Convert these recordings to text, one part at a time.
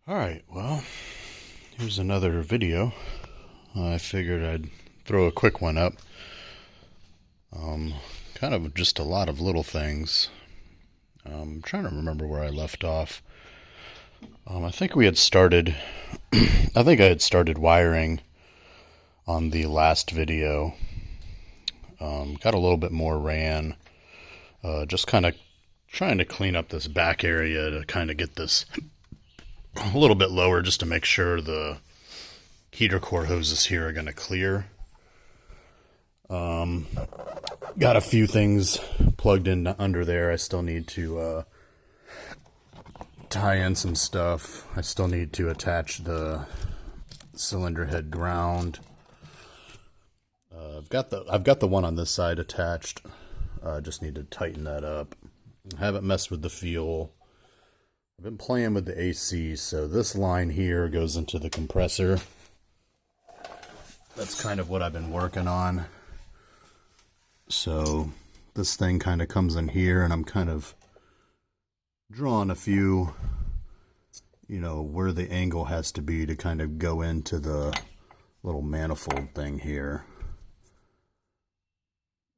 Alright, well, here's another video. I figured I'd throw a quick one up. Kind of just a lot of little things. I'm trying to remember where I left off. I think we had started, I think I had started wiring on the last video. Got a little bit more ran. Just kind of trying to clean up this back area to kind of get this a little bit lower just to make sure the heater core hoses here are going to clear. Got a few things plugged in under there. I still need to tie in some stuff. I still need to attach the cylinder head ground. I've got the one on this side attached. Just need to tighten that up. I haven't messed with the fuel. I've been playing with the AC, so this line here goes into the compressor. That's kind of what I've been working on. So this thing kind of comes in here, and I'm kind of drawing a few, where the angle has to be to kind of go into the little manifold thing here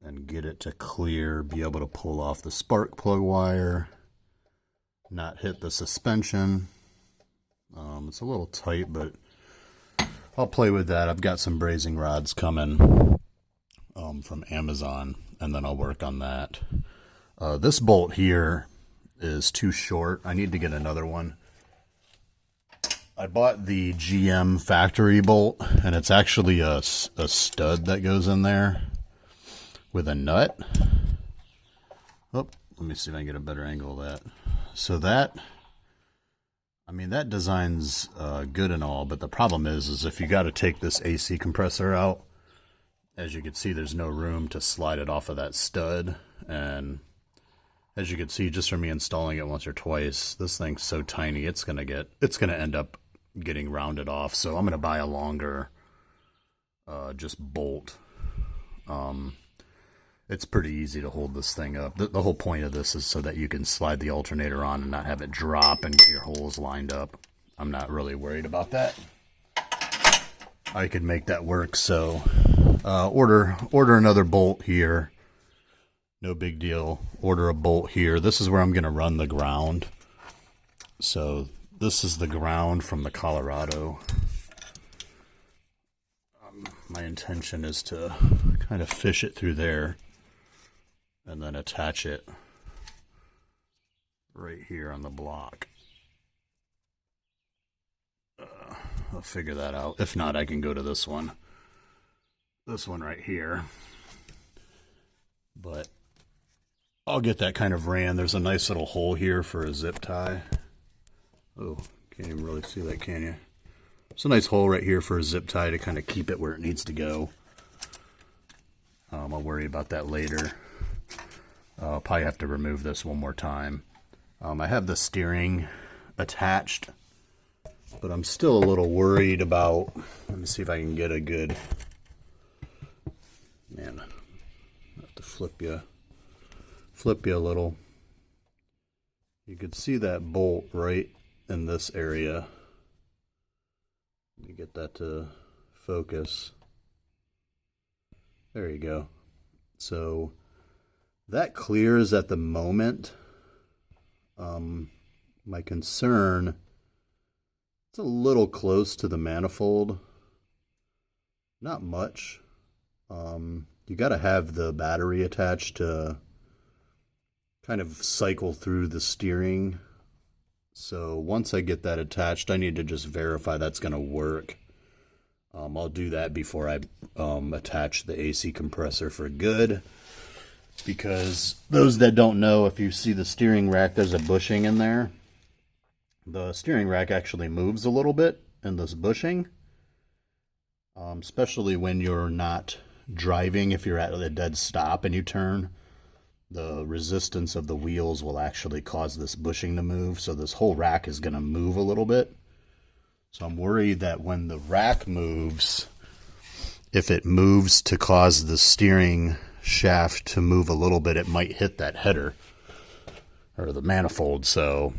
and get it to clear, be able to pull off the spark plug wire, not hit the suspension. It's a little tight, but I'll play with that. I've got some brazing rods coming from Amazon, and then I'll work on that. This bolt here is too short. I need to get another one. I bought the GM factory bolt, and it's actually a stud that goes in there with a nut. Oh, let me see if I can get a better angle of that. So that design's good and all, but the problem is if you got to take this AC compressor out, as you can see, there's no room to slide it off of that stud. And as you can see, just from me installing it once or twice, this thing's so tiny, it's gonna end up getting rounded off. So I'm gonna buy a longer, just bolt. It's pretty easy to hold this thing up. The whole point of this is so that you can slide the alternator on and not have it drop and get your holes lined up. I'm not really worried about that. I could make that work, so order another bolt here. No big deal. Order a bolt here. This is where I'm going to run the ground. So this is the ground from the Colorado. My intention is to kind of fish it through there and then attach it right here on the block. I'll figure that out. If not, I can go to this one. This one right here. But I'll get that kind of ran. There's a nice little hole here for a zip tie. Oh, can't even really see that, can you? It's a nice hole right here for a zip tie to kind of keep it where it needs to go. I'll worry about that later. I'll probably have to remove this one more time. I have the steering attached, but I'm still a little worried about, let me see if I can get a good, man, I have to flip you a little. You could see that bolt right in this area. Let me get that to focus. There you go. So that clears at the moment. My concern, it's a little close to the manifold. Not much. You got to have the battery attached to kind of cycle through the steering. So once I get that attached, I need to just verify that's going to work. I'll do that before I attach the AC compressor for good. Because those that don't know, if you see the steering rack, there's a bushing in there. The steering rack actually moves a little bit in this bushing. Especially when you're not driving. If you're at a dead stop and you turn, the resistance of the wheels will actually cause this bushing to move. So this whole rack is going to move a little bit. So I'm worried that when the rack moves, if it moves to cause the steering shaft to move a little bit, it might hit that header or the manifold. So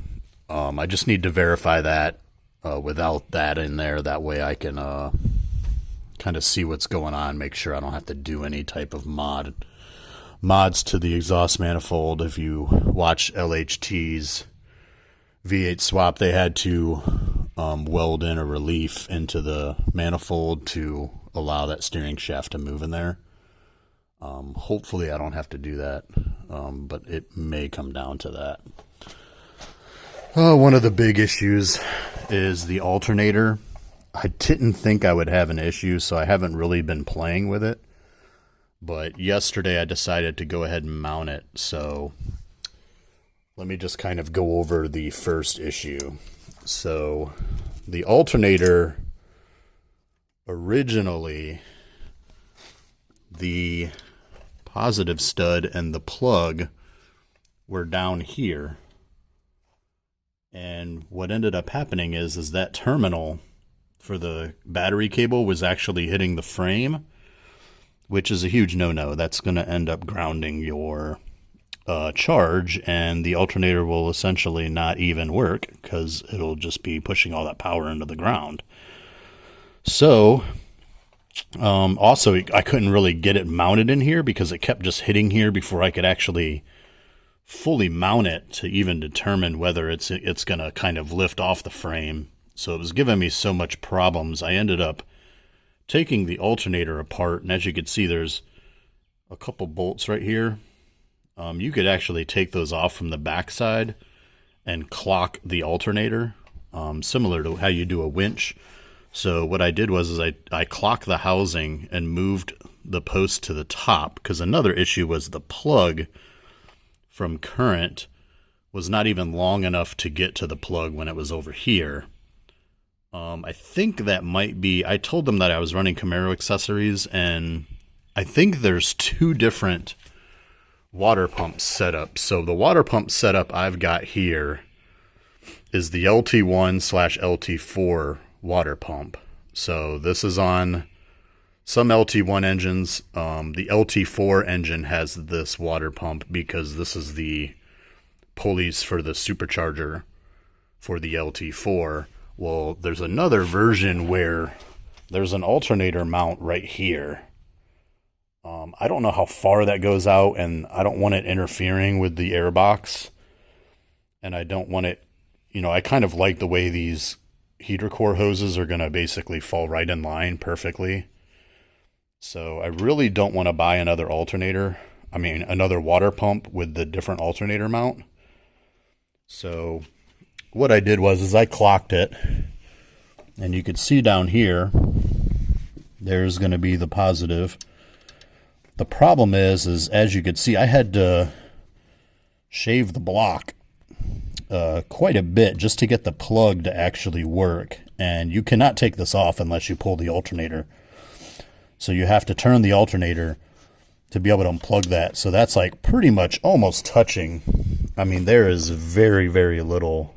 I just need to verify that without that in there. That way I can kind of see what's going on, make sure I don't have to do any type of mods to the exhaust manifold. If you watch LHT's V8 swap, they had to weld in a relief into the manifold to allow that steering shaft to move in there. Hopefully I don't have to do that, but it may come down to that. One of the big issues is the alternator. I didn't think I would have an issue, so I haven't really been playing with it. But yesterday I decided to go ahead and mount it, so let me just kind of go over the first issue. So the alternator, originally the positive stud and the plug were down here. And what ended up happening is that terminal for the battery cable was actually hitting the frame, which is a huge no-no. That's going to end up grounding your charge, and the alternator will essentially not even work because it'll just be pushing all that power into the ground. So, also, I couldn't really get it mounted in here because it kept just hitting here before I could actually fully mount it to even determine whether it's going to kind of lift off the frame. So it was giving me so much problems. I ended up taking the alternator apart, and as you can see, there's a couple bolts right here. You could actually take those off from the backside and clock the alternator, similar to how you do a winch. So what I did was I clocked the housing and moved the post to the top, because another issue was the plug from current was not even long enough to get to the plug when it was over here. I think that might be, I told them that I was running Camaro accessories, and I think there's two different water pump setup. So the water pump setup I've got here is the LT1/LT4 water pump. So this is on some LT1 engines. The LT4 engine has this water pump because this is the pulleys for the supercharger for the LT4. Well, there's another version where there's an alternator mount right here. I don't know how far that goes out, and I don't want it interfering with the airbox. And I don't want it, you know, I kind of like the way these heater core hoses are going to basically fall right in line perfectly. So I really don't want to buy another another water pump with the different alternator mount. So what I did was I clocked it, and you could see down here, there's going to be the positive. The problem is as you could see, I had to shave the block quite a bit just to get the plug to actually work. And you cannot take this off unless you pull the alternator. So you have to turn the alternator to be able to unplug that. So that's like pretty much almost touching. I mean, there is very, very little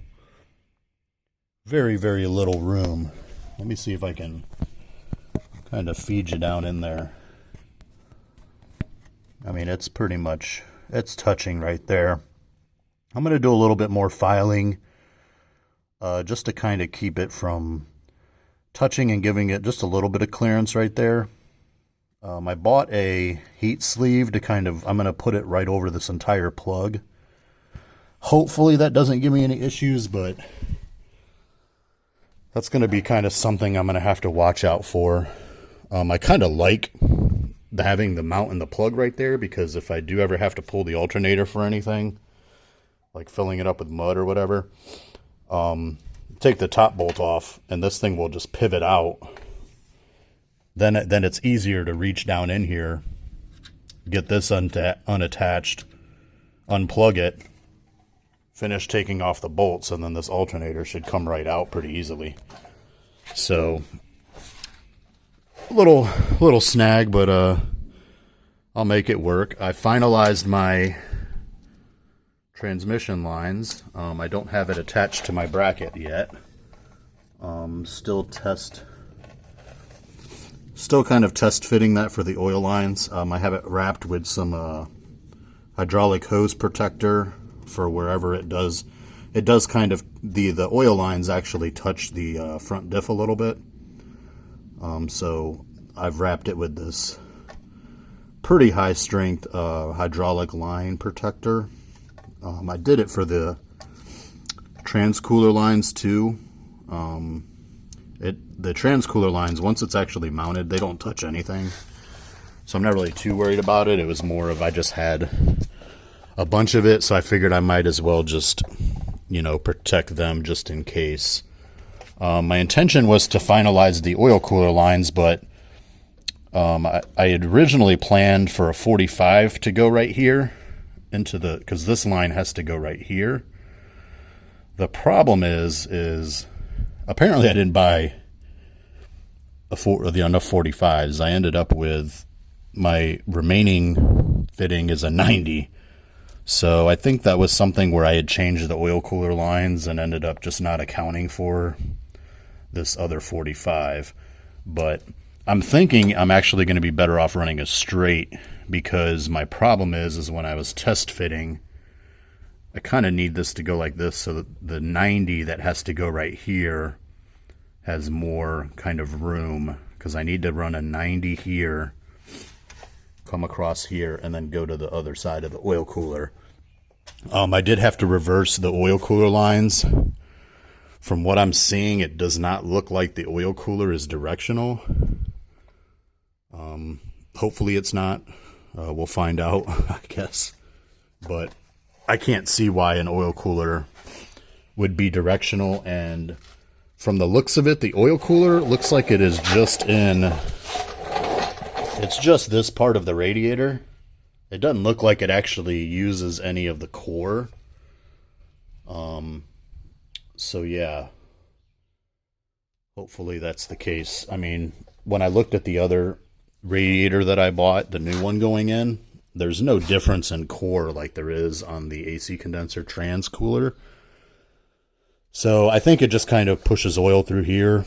room. Let me see if I can kind of feed you down in there. I mean, it's pretty much, it's touching right there. I'm going to do a little bit more filing just to kind of keep it from touching and giving it just a little bit of clearance right there. I bought a heat sleeve to kind of, I'm going to put it right over this entire plug. Hopefully that doesn't give me any issues, but that's going to be kind of something I'm going to have to watch out for. I kind of like having the mount and the plug right there, because if I do ever have to pull the alternator for anything, like filling it up with mud or whatever, take the top bolt off and this thing will just pivot out. Then it's easier to reach down in here, get this unattached, unplug it, finish taking off the bolts, and then this alternator should come right out pretty easily. So little snag, but I'll make it work. I finalized my transmission lines. I don't have it attached to my bracket yet. Still kind of test fitting that for the oil lines. I have it wrapped with some hydraulic hose protector for wherever it does it does kind of, the oil lines actually touch the front diff a little bit. So I've wrapped it with this pretty high strength hydraulic line protector. I did it for the transcooler lines too. The transcooler lines, once it's actually mounted, they don't touch anything. So I'm not really too worried about it. It was more of I just had a bunch of it, so I figured I might as well just, you know, protect them just in case. My intention was to finalize the oil cooler lines, but I had originally planned for a 45 to go right here into the, because this line has to go right here. The problem is apparently I didn't buy enough 45s. I ended up with my remaining fitting is a 90. So I think that was something where I had changed the oil cooler lines and ended up just not accounting for this other 45. But I'm thinking I'm actually going to be better off running a straight, because my problem is when I was test fitting, I kind of need this to go like this, so that the 90 that has to go right here has more kind of room, because I need to run a 90 here, come across here, and then go to the other side of the oil cooler. I did have to reverse the oil cooler lines. From what I'm seeing, it does not look like the oil cooler is directional. Hopefully it's not. We'll find out, I guess. But I can't see why an oil cooler would be directional, and from the looks of it, the oil cooler looks like it is just it's just this part of the radiator. It doesn't look like it actually uses any of the core. So yeah, hopefully that's the case. I mean, when I looked at the other radiator that I bought, the new one going in, there's no difference in core like there is on the AC condenser trans cooler. So I think it just kind of pushes oil through here,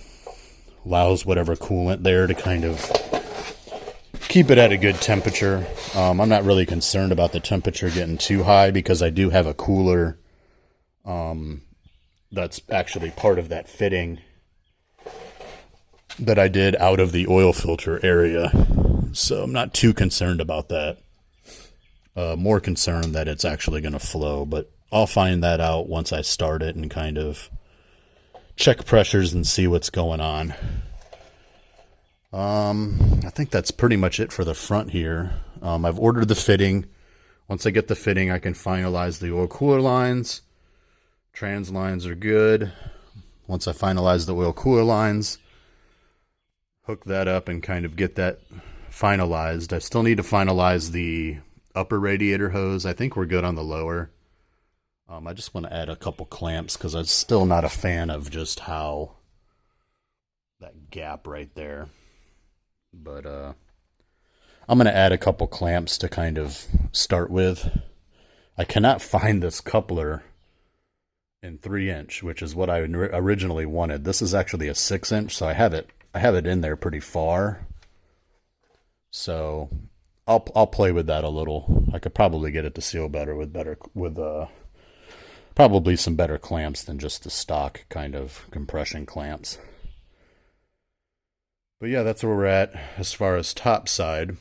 allows whatever coolant there to kind of keep it at a good temperature. I'm not really concerned about the temperature getting too high, because I do have a cooler that's actually part of that fitting that I did out of the oil filter area. So I'm not too concerned about that. More concerned that it's actually going to flow, but I'll find that out once I start it and kind of check pressures and see what's going on. I think that's pretty much it for the front here. I've ordered the fitting. Once I get the fitting, I can finalize the oil cooler lines. Trans lines are good. Once I finalize the oil cooler lines, hook that up and kind of get that finalized. I still need to finalize the upper radiator hose. I think we're good on the lower. I just want to add a couple clamps, because I'm still not a fan of just how that gap right there. But I'm going to add a couple clamps to kind of start with. I cannot find this coupler in 3-inch, which is what I originally wanted. This is actually a 6-inch, so I have it in there pretty far. So I'll play with that a little. I could probably get it to seal better with probably some better clamps than just the stock kind of compression clamps. But yeah, that's where we're at as far as top side.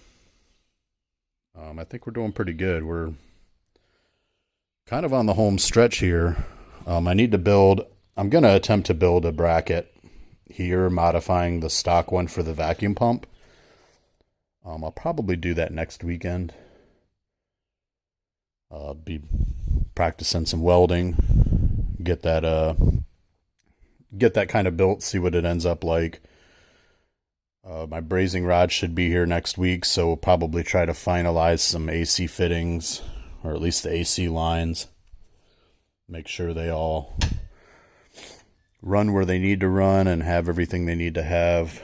I think we're doing pretty good. We're kind of on the home stretch here. I'm going to attempt to build a bracket here, modifying the stock one for the vacuum pump. I'll probably do that next weekend. Be practicing some welding, get that kind of built, see what it ends up like. My brazing rod should be here next week, so we'll probably try to finalize some AC fittings, or at least the AC lines. Make sure they all run where they need to run and have everything they need to have.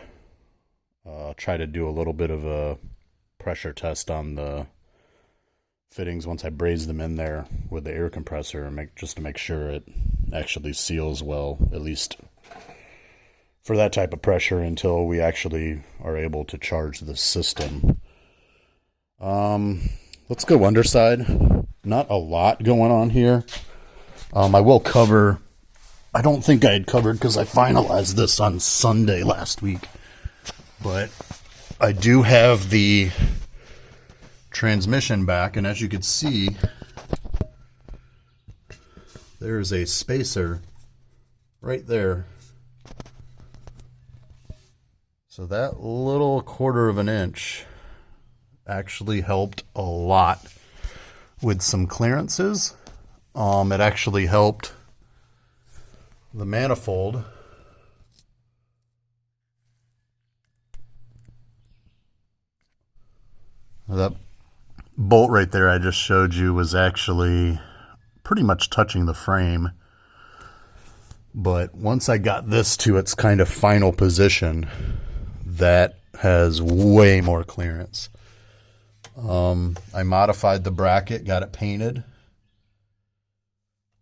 Try to do a little bit of a pressure test on the fittings once I braze them in there with the air compressor, just to make sure it actually seals well, at least for that type of pressure, until we actually are able to charge the system. Let's go underside. Not a lot going on here. I will cover, I don't think I had covered because I finalized this on Sunday last week, but I do have the transmission back, and as you can see, there's a spacer right there. So that little 1/4 of an inch actually helped a lot with some clearances. It actually helped the manifold. That bolt right there I just showed you was actually pretty much touching the frame. But once I got this to its kind of final position, that has way more clearance. I modified the bracket, got it painted.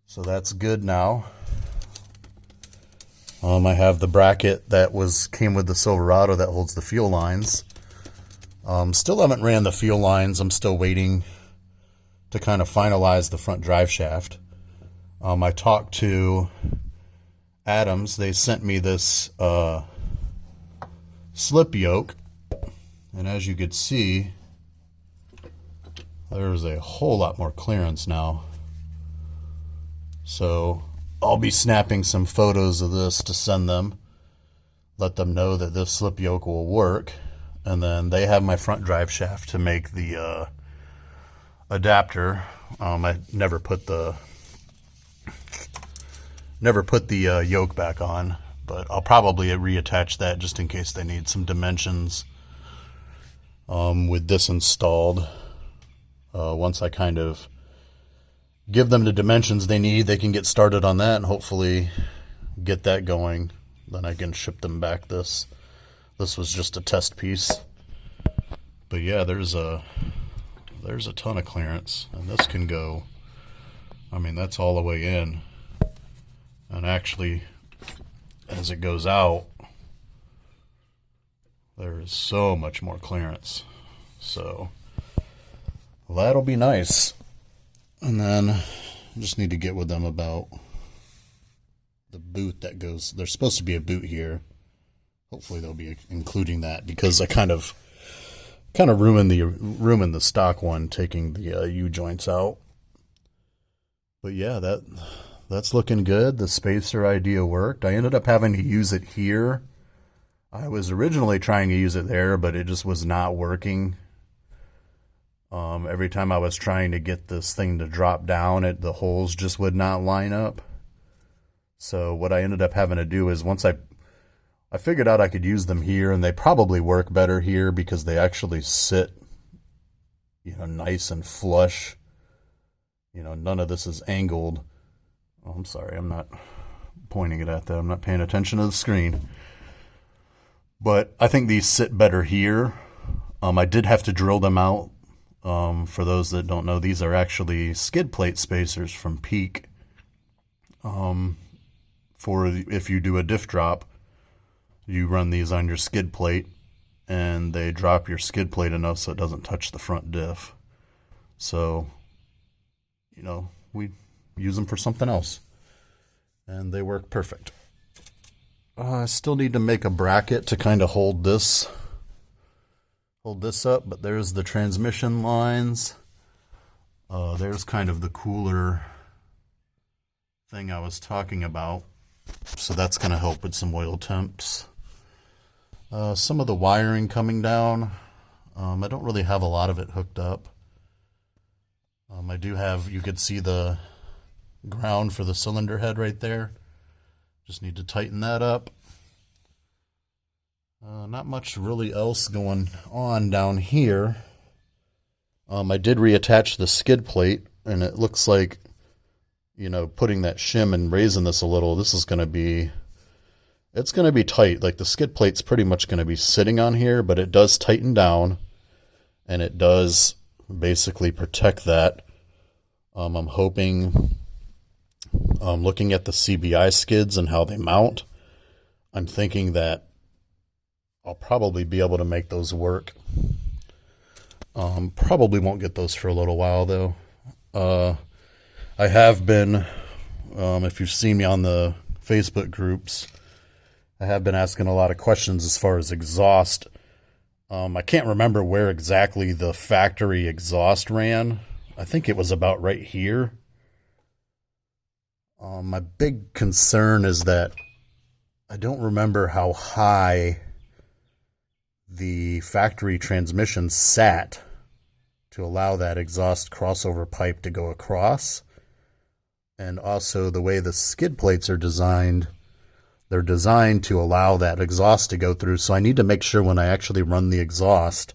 So that's good now. I have the bracket that came with the Silverado that holds the fuel lines. Still haven't ran the fuel lines. I'm still waiting to kind of finalize the front drive shaft. I talked to Adams. They sent me this slip yoke, and as you could see, there's a whole lot more clearance now. So I'll be snapping some photos of this to send them, let them know that this slip yoke will work, and then they have my front drive shaft to make the adapter. I never put the yoke back on, but I'll probably reattach that just in case they need some dimensions with this installed. Once I kind of give them the dimensions they need, they can get started on that and hopefully get that going. Then I can ship them back this. This was just a test piece. But yeah, there's a ton of clearance, and this can go, I mean, that's all the way in. And actually, as it goes out, there is so much more clearance. So that'll be nice. And then I just need to get with them about the boot that goes. There's supposed to be a boot here. Hopefully they'll be including that, because I kind of ruined the stock one, taking the U-joints out. But yeah, that's looking good. The spacer idea worked. I ended up having to use it here. I was originally trying to use it there, but it just was not working. Every time I was trying to get this thing to drop down, the holes just would not line up. So what I ended up having to do is, once I figured out I could use them here, and they probably work better here because they actually sit, nice and flush. None of this is angled. Oh, I'm sorry, I'm not pointing it at that. I'm not paying attention to the screen. But I think these sit better here. I did have to drill them out. For those that don't know, these are actually skid plate spacers from Peak. For if you do a diff drop, you run these on your skid plate, and they drop your skid plate enough so it doesn't touch the front diff. So, we use them for something else, and they work perfect. I still need to make a bracket to kind of hold this up, but there's the transmission lines. There's kind of the cooler thing I was talking about, so that's going to help with some oil temps. Some of the wiring coming down, I don't really have a lot of it hooked up. I do have, you could see the ground for the cylinder head right there. Just need to tighten that up. Not much really else going on down here. I did reattach the skid plate, and it looks like, putting that shim and raising this a little, this is going to be, it's going to be tight. Like, the skid plate's pretty much going to be sitting on here, but it does tighten down, and it does basically protect that. I'm hoping, looking at the CBI skids and how they mount, I'm thinking that I'll probably be able to make those work. Probably won't get those for a little while, though. I have been If you've seen me on the Facebook groups, I have been asking a lot of questions as far as exhaust. I can't remember where exactly the factory exhaust ran. I think it was about right here. My big concern is that I don't remember how high the factory transmission sat to allow that exhaust crossover pipe to go across. And also the way the skid plates are designed, they're designed to allow that exhaust to go through. So I need to make sure when I actually run the exhaust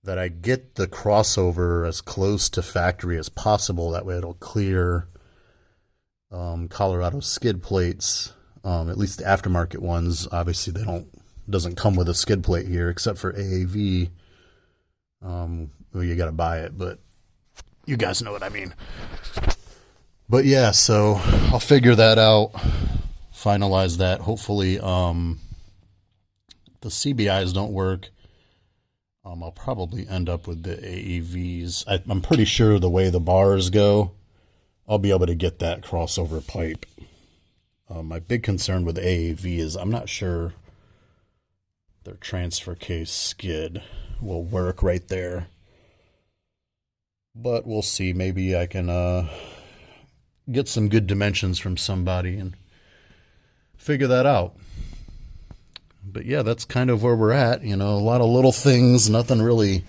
that I get the crossover as close to factory as possible. That way it'll clear Colorado skid plates, at least the aftermarket ones. Obviously doesn't come with a skid plate here except for AAV. Well, you got to buy it, but you guys know what I mean. But yeah, so I'll figure that out, finalize that. Hopefully, the CBIs don't work. I'll probably end up with the AEVs. I'm pretty sure the way the bars go, I'll be able to get that crossover pipe. My big concern with AAV is I'm not sure their transfer case skid will work right there. But we'll see. Maybe I can get some good dimensions from somebody and figure that out. But yeah, that's kind of where we're at. You know, a lot of little things, nothing really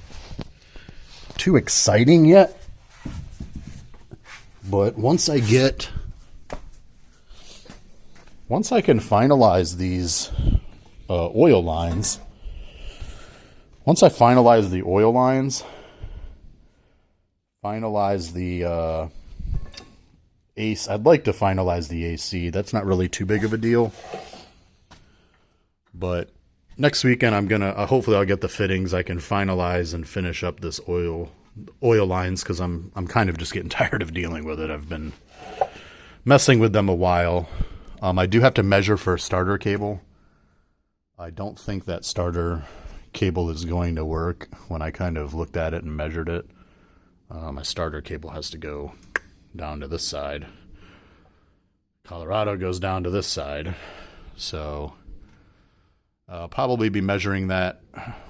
too exciting yet. But once I can finalize these oil lines, once I finalize the oil lines, finalize the AC. I'd like to finalize the AC. That's not really too big of a deal. But next weekend I'm going to, hopefully I'll get the fittings. I can finalize and finish up this oil lines because I'm kind of just getting tired of dealing with it. I've been messing with them a while. I do have to measure for a starter cable. I don't think that starter cable is going to work. When I kind of looked at it and measured it, my starter cable has to go down to this side. Colorado goes down to this side. So I'll probably be measuring that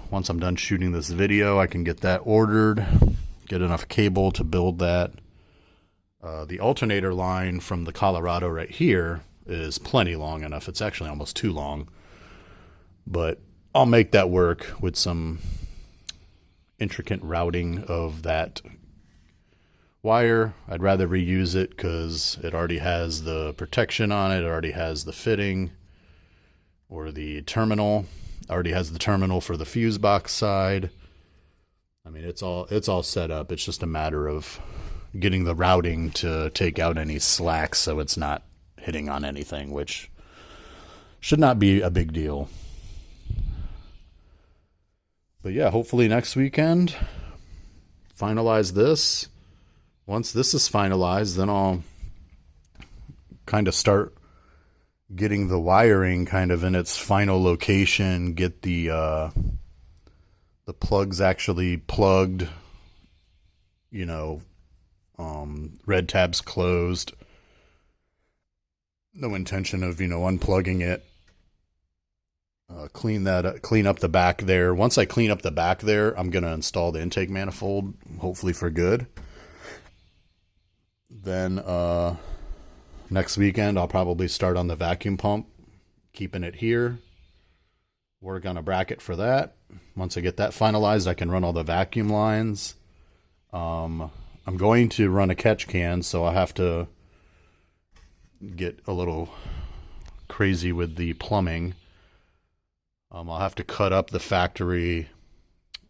once I'm done shooting this video. I can get that ordered, get enough cable to build that. The alternator line from the Colorado right here is plenty long enough. It's actually almost too long. But I'll make that work with some intricate routing of that wire. I'd rather reuse it because it already has the protection on it. It already has the fitting or the terminal. Already has the terminal for the fuse box side. I mean, it's all set up. It's just a matter of getting the routing to take out any slack so it's not hitting on anything, which should not be a big deal. But yeah, hopefully next weekend, finalize this. Once this is finalized, then I'll kind of start getting the wiring kind of in its final location, get the plugs actually plugged, you know, red tabs closed. No intention of, unplugging it. Clean up the back there. Once I clean up the back there, I'm going to install the intake manifold, hopefully for good. Then next weekend, I'll probably start on the vacuum pump, keeping it here. Work on a bracket for that. Once I get that finalized, I can run all the vacuum lines. I'm going to run a catch can, so I have to get a little crazy with the plumbing. I'll have to cut up the factory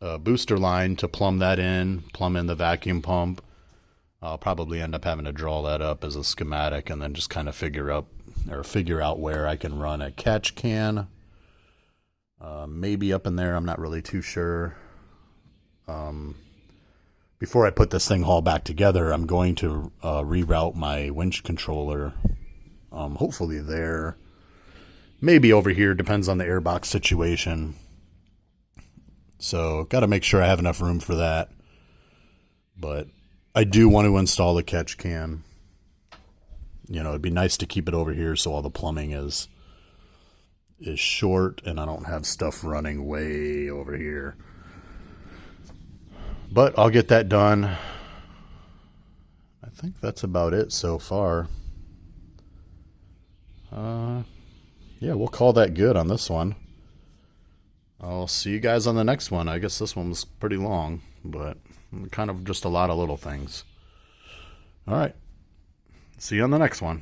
booster line to plumb in the vacuum pump. I'll probably end up having to draw that up as a schematic and then just kind of figure out where I can run a catch can. Maybe up in there, I'm not really too sure. Before I put this thing all back together, I'm going to reroute my winch controller. Hopefully there. Maybe over here, depends on the airbox situation. So, got to make sure I have enough room for that. But I do want to install the catch can. You know, it'd be nice to keep it over here so all the plumbing is short and I don't have stuff running way over here. But I'll get that done. I think that's about it so far. Yeah, we'll call that good on this one. I'll see you guys on the next one. I guess this one was pretty long, but kind of just a lot of little things. All right. See you on the next one.